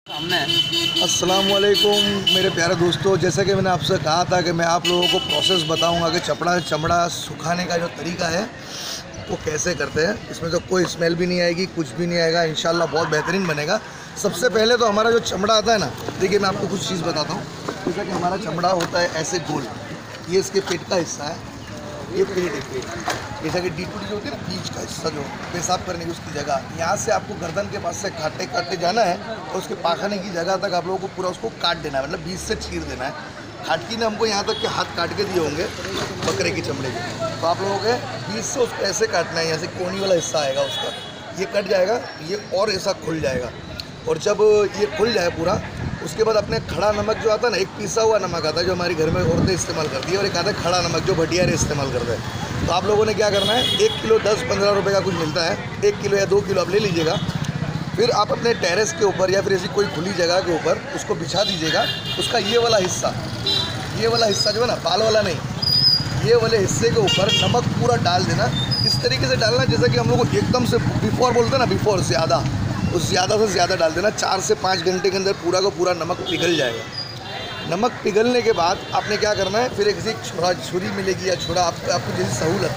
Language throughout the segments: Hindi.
अस्सलाम वालेकुम मेरे प्यारे दोस्तों, जैसा कि मैंने आपसे कहा था कि मैं आप लोगों को प्रोसेस बताऊंगा कि चमड़ा सुखाने का जो तरीका है वो कैसे करते हैं। इसमें तो कोई स्मेल भी नहीं आएगी, कुछ भी नहीं आएगा, इंशाल्लाह बहुत बेहतरीन बनेगा। सबसे पहले तो हमारा जो चमड़ा आता है ना, देखिए मैं आपको कुछ चीज़ बताता हूँ। जैसा कि हमारा चमड़ा होता है ऐसे गोल, ये इसके पेट का हिस्सा है, ये पेट है पेट। जैसा कि डीटूटी जो होती है ना, बीच का हिस्सा जो पेशाब करने की उसकी जगह, यहाँ से आपको गर्दन के पास से काटते काटते जाना है और उसके पाखाने की जगह तक आप लोगों को पूरा उसको काट देना है, मतलब बीच से चीर देना है। खाटकी ने हमको यहाँ तक के हाथ काट के दिए होंगे बकरे की चमड़े के, तो आप लोगों के बीच से उसको ऐसे काटना है। यहाँ से कोनी वाला हिस्सा आएगा उसका, ये कट जाएगा, ये और ऐसा खुल जाएगा। और जब ये खुल जाए पूरा, उसके बाद अपने खड़ा नमक जो आता है ना, एक पिसा हुआ नमक आता है जो हमारी घर में औरतें इस्तेमाल करती है, और एक आता है खड़ा नमक जो भटियारे इस्तेमाल करते हैं। तो आप लोगों ने क्या करना है, 1 किलो 10-15 रुपये का कुछ मिलता है, 1 किलो या 2 किलो आप ले लीजिएगा। फिर आप अपने टेरेस के ऊपर या फिर ऐसी कोई खुली जगह के ऊपर उसको बिछा दीजिएगा। उसका ये वाला हिस्सा जो है ना, बाल वाला नहीं, ये वाले हिस्से के ऊपर नमक पूरा डाल देना। इस तरीके से डालना जैसा कि हम लोग एकदम से बिफोर बोलते हैं ना, बिफोर ज़्यादा, उस ज़्यादा से ज़्यादा डाल देना। 4 से 5 घंटे के अंदर पूरा का पूरा नमक पिघल जाएगा। नमक पिघलने के बाद आपने क्या करना है, फिर एक छुरी मिलेगी या छुरा, आपको जैसी सहूलत,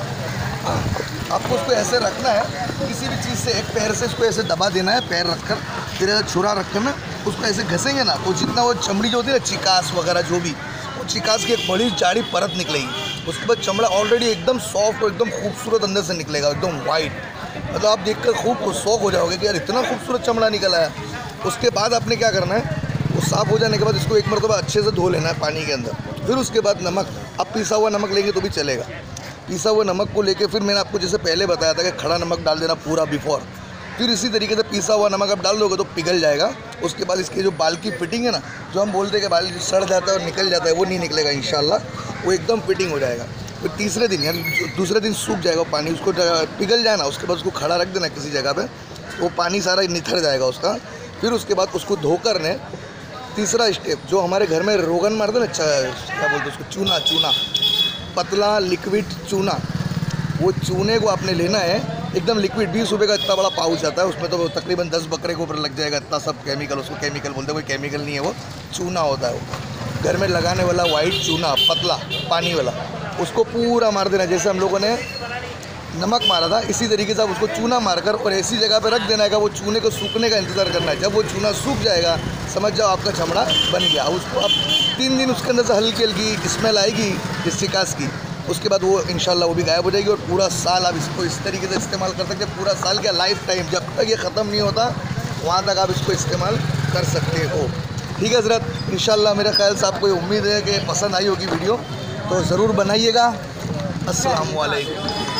आपको उसको ऐसे रखना है, किसी भी चीज़ से एक पैर से इसको ऐसे दबा देना है, पैर रखकर फिर ऐसा छुरा रखकर ना उसको ऐसे घसेंगे ना, तो जितना वो चमड़ी जो होती है ना, चिकास वगैरह जो भी, वो चिकास की एक बड़ी जाड़ी परत निकलेगी। उसके बाद चमड़ा ऑलरेडी एकदम सॉफ्ट और एकदम खूबसूरत अंदर से निकलेगा, एकदम वाइट। मतलब आप देखकर खूब शौक हो जाओगे कि यार इतना खूबसूरत चमड़ा निकला है। उसके बाद आपने क्या करना है, वो साफ़ हो जाने के बाद इसको एक मरतबा अच्छे से धो लेना है पानी के अंदर। फिर उसके बाद नमक, आप पिसा हुआ नमक लेंगे तो भी चलेगा। पिसा हुआ नमक को लेके फिर मैंने आपको जैसे पहले बताया था कि खड़ा नमक डाल देना पूरा बिफोर। फिर इसी तरीके से पिसा हुआ नमक आप डाल दोगे तो पिघल जाएगा। उसके बाद इसके जो बाल की फिटिंग है ना, जो हम बोलते हैं कि बाल सड़ जाता है और निकल जाता है, वो नहीं निकलेगा इंशाल्लाह, वो एकदम फिटिंग हो जाएगा। फिर तीसरे दिन या दूसरे दिन सूख जाएगा पानी, उसको पिघल जाए ना, उसके बाद उसको खड़ा रख देना किसी जगह पे, वो पानी सारा निथर जाएगा उसका। फिर उसके बाद उसको धोकर ने तीसरा स्टेप, जो हमारे घर में रोगन मारते ना, क्या बोलते हैं उसको, चूना, पतला लिक्विड चूना, वो चूने को आपने लेना है एकदम लिक्विड। 20 रुपये का इतना बड़ा पाउच आता है, उसमें तो तकरीबन 10 बकरे के ऊपर लग जाएगा, इतना सब केमिकल, उसको केमिकल बोलते हैं, कोई केमिकल नहीं है, वो चूना होता है। वो घर में लगाने वाला वाइट चूना, पतला पानी वाला, उसको पूरा मार देना। जैसे हम लोगों ने नमक मारा था, इसी तरीके से आप उसको चूना मारकर और ऐसी जगह पे रख देना है कि वो चूने को सूखने का इंतज़ार करना है। जब वो चूना सूख जाएगा, समझ जाओ आपका चमड़ा बन गया। उसको आप 3 दिन उसके अंदर से हल्की हल्की स्मेल आएगी इस चिकास की, उसके बाद वो इंशाल्लाह वो भी गायब हो जाएगी। और पूरा साल आप इसको इस तरीके से इस्तेमाल कर सकते हैं, पूरा साल क्या, लाइफ टाइम, जब तक ये ख़त्म नहीं होता वहाँ तक आप इसको इस्तेमाल कर सकते हो। ठीक है हज़रत, इंशाल्लाह मेरे ख्याल से आपको ये उम्मीद है कि पसंद आई होगी वीडियो, तो ज़रूर बनाइएगा। अस्सलाम वालेकुम।